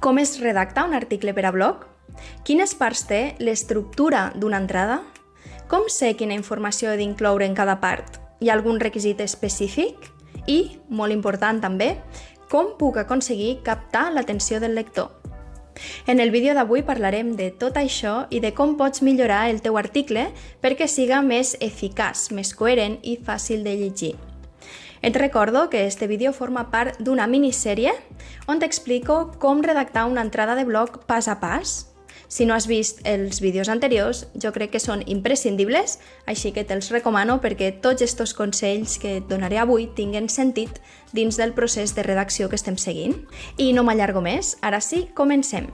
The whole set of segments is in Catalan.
Com es redacta un article per a blog? Quines parts té l'estructura d'una entrada? Com sé quina informació he d'incloure en cada part? Hi ha algun requisit específic? I, molt important també, com puc aconseguir captar l'atenció del lector? En el vídeo d'avui parlarem de tot això i de com pots millorar el teu article perquè siga més eficaç, més coherent i fàcil de llegir. Et recordo que este vídeo forma part d'una minissèrie on t'explico com redactar una entrada de blog pas a pas. Si no has vist els vídeos anteriors, jo crec que són imprescindibles, així que te'ls recomano perquè tots aquests consells que et donaré avui tinguen sentit dins del procés de redacció que estem seguint. I no m'allargo més, ara sí, comencem.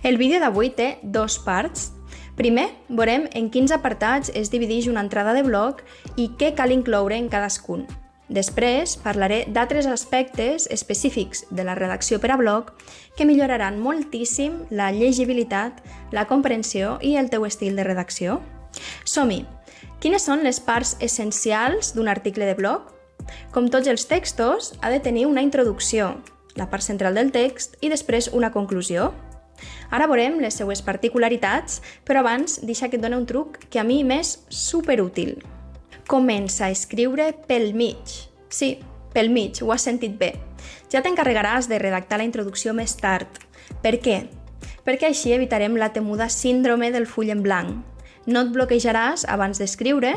El vídeo d'avui té dues parts. Primer, veurem en quins apartats es divideix una entrada de blog i què cal incloure en cadascun. Després, parlaré d'altres aspectes específics de la redacció per a blog que milloraran moltíssim la llegibilitat, la comprensió i el teu estil de redacció. Som-hi! Quines són les parts essencials d'un article de blog? Com tots els textos, ha de tenir una introducció, la part central del text i després una conclusió. Ara veurem les seues particularitats, però abans deixa que et doni un truc que a mi m'és superútil. Comença a escriure pel mig. Sí, pel mig, ho has sentit bé. Ja t'encarregaràs de redactar la introducció més tard. Per què? Perquè així evitarem la temuda síndrome del full en blanc. No et bloquejaràs abans d'escriure,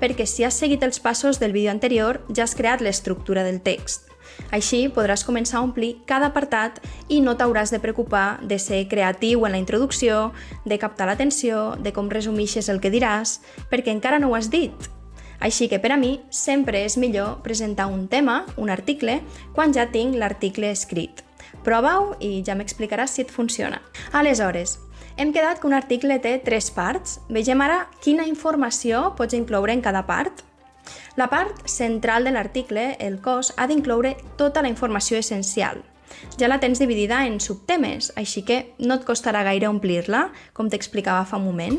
perquè si has seguit els passos del vídeo anterior ja has creat l'estructura del text. Així podràs començar a omplir cada apartat i no t'hauràs de preocupar de ser creatiu en la introducció, de captar l'atenció, de com resumixes el que diràs, perquè encara no ho has dit. Així que per a mi sempre és millor presentar un tema, un article, quan ja tinc l'article escrit. Prova-ho i ja m'explicaràs si et funciona. Aleshores, hem quedat que un article té 3 parts. Vegem ara quina informació pots incloure en cada part. La part central de l'article, el cos, ha d'incloure tota la informació essencial. Ja la tens dividida en subtemes, així que no et costarà gaire omplir-la, com t'explicava fa un moment.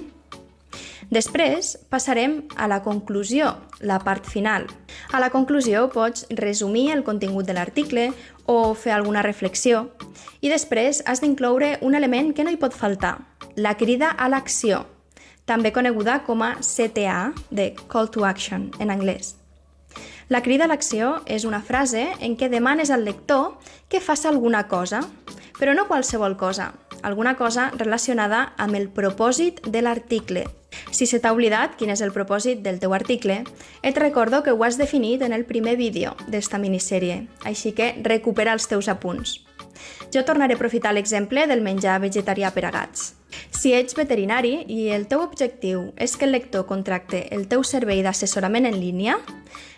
Després passarem a la conclusió, la part final. A la conclusió pots resumir el contingut de l'article o fer alguna reflexió. I després has d'incloure un element que no hi pot faltar, la crida a l'acció, també coneguda com a CTA, de Call to Action en anglès. La crida a l'acció és una frase en què demanes al lector que faci alguna cosa, però no qualsevol cosa, alguna cosa relacionada amb el propòsit de l'article. Si se t'ha oblidat quin és el propòsit del teu article, et recordo que ho has definit en el primer vídeo d'esta minissèrie, així que recupera els teus apunts. Jo tornaré a aprofitar l'exemple del menjar vegetarià per a gats. Si ets veterinari i el teu objectiu és que el lector contracte el teu servei d'assessorament en línia,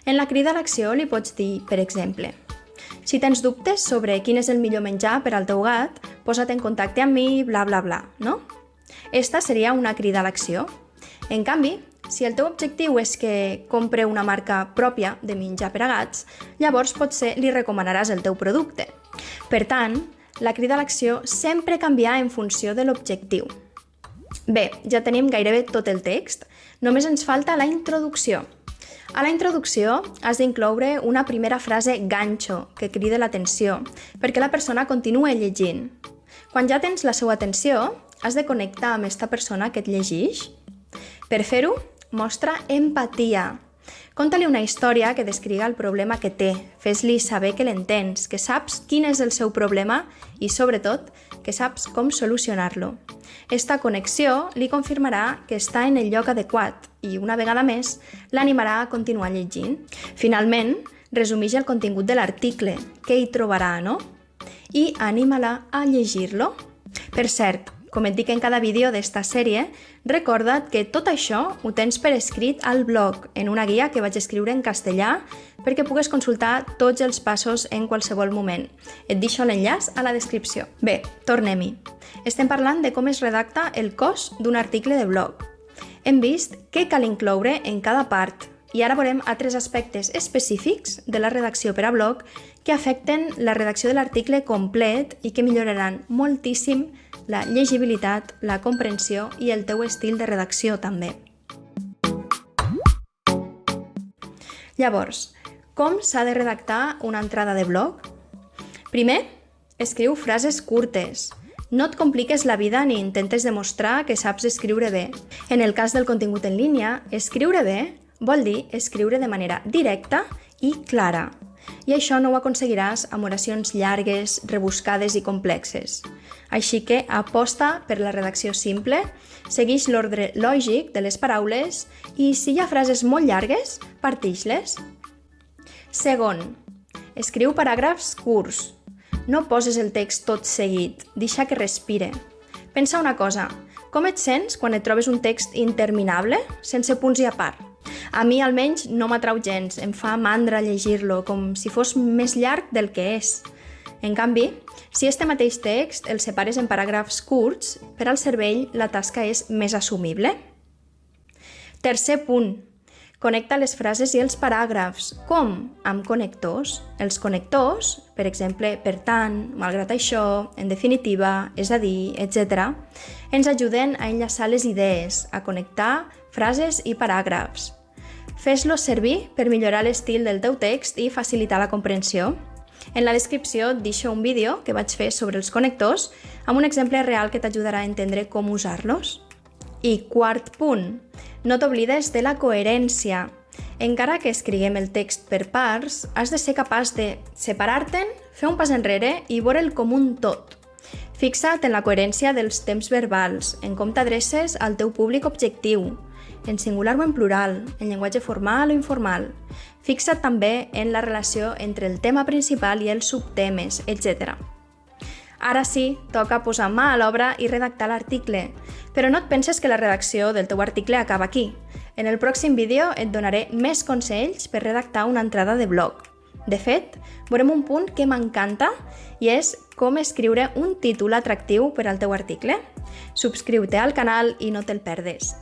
en la crida a l'acció li pots dir, per exemple, si tens dubtes sobre quin és el millor menjar per al teu gat, posa't en contacte amb mi, bla bla bla, no? Esta seria una crida a l'acció. En canvi, si el teu objectiu és que compre una marca pròpia de menjar per a gats, llavors potser li recomanaràs el teu producte. Per tant, la crida a l'acció sempre canvia en funció de l'objectiu. Bé, ja tenim gairebé tot el text, només ens falta la introducció. A la introducció has d'incloure una primera frase ganxo que crida l'atenció, perquè la persona continua llegint. Quan ja tens la seva atenció, has de connectar amb aquesta persona que et llegeix. Per fer-ho, mostra empatia. Conta-li una història que descriga el problema que té, fes-li saber que l'entens, que saps quin és el seu problema i, sobretot, que saps com solucionar-lo. Esta connexió li confirmarà que està en el lloc adequat i, una vegada més, l'animarà a continuar llegint. Finalment, resumeix el contingut de l'article, què hi trobarà, no? I anímala a llegir-lo. Per cert, com et dic en cada vídeo d'esta sèrie, recorda't que tot això ho tens per escrit al blog, en una guia que vaig escriure en castellà perquè pugues consultar tots els passos en qualsevol moment. Et deixo l'enllaç a la descripció. Bé, tornem-hi. Estem parlant de com es redacta el cos d'un article de blog. Hem vist què cal incloure en cada part i ara veurem altres aspectes específics de la redacció per a blog que afecten la redacció de l'article complet i que milloraran moltíssim la llegibilitat, la comprensió i el teu estil de redacció també. Llavors, com s'ha de redactar una entrada de blog? Primer, escriu frases curtes. No et compliques la vida ni intentes demostrar que saps escriure bé. En el cas del contingut en línia, escriure bé vol dir escriure de manera directa i clara. I això no ho aconseguiràs amb oracions llargues, rebuscades i complexes. Així que aposta per la redacció simple, segueix l'ordre lògic de les paraules i si hi ha frases molt llargues, partix-les. Segon, escriu paràgrafs curts. No poses el text tot seguit, deixa que respire. Pensa una cosa, com et sents quan et trobes un text interminable, sense punts i a part? A mi almenys no m'atrau gens, em fa mandra llegir-lo, com si fos més llarg del que és. En canvi, si este mateix text el separes en paràgrafs curts, per al cervell la tasca és més assumible. Tercer punt. Connecta les frases i els paràgrafs. Com? Amb connectors. Els connectors, per exemple, per tant, malgrat això, en definitiva, és a dir, etc., ens ajuden a enllaçar les idees, a connectar frases i paràgrafs. Fes-los servir per millorar l'estil del teu text i facilitar la comprensió. En la descripció et deixo un vídeo que vaig fer sobre els connectors amb un exemple real que t'ajudarà a entendre com usar-los. I quart punt, no t'oblides de la coherència. Encara que escriguem el text per parts, has de ser capaç de separar-te'n, fer un pas enrere i veure'l com un tot. Fixa't en la coherència dels temps verbals, en com t'adreces al teu públic objectiu, en singular o en plural, en llenguatge formal o informal. Fixa't també en la relació entre el tema principal i els subtemes, etc. Ara sí, toca posar mà a l'obra i redactar l'article. Però no et penses que la redacció del teu article acaba aquí. En el pròxim vídeo et donaré més consells per redactar una entrada de blog. De fet, veurem un punt que m'encanta i és com escriure un títol atractiu per al teu article. Subscriu-te al canal i no te'l perdes.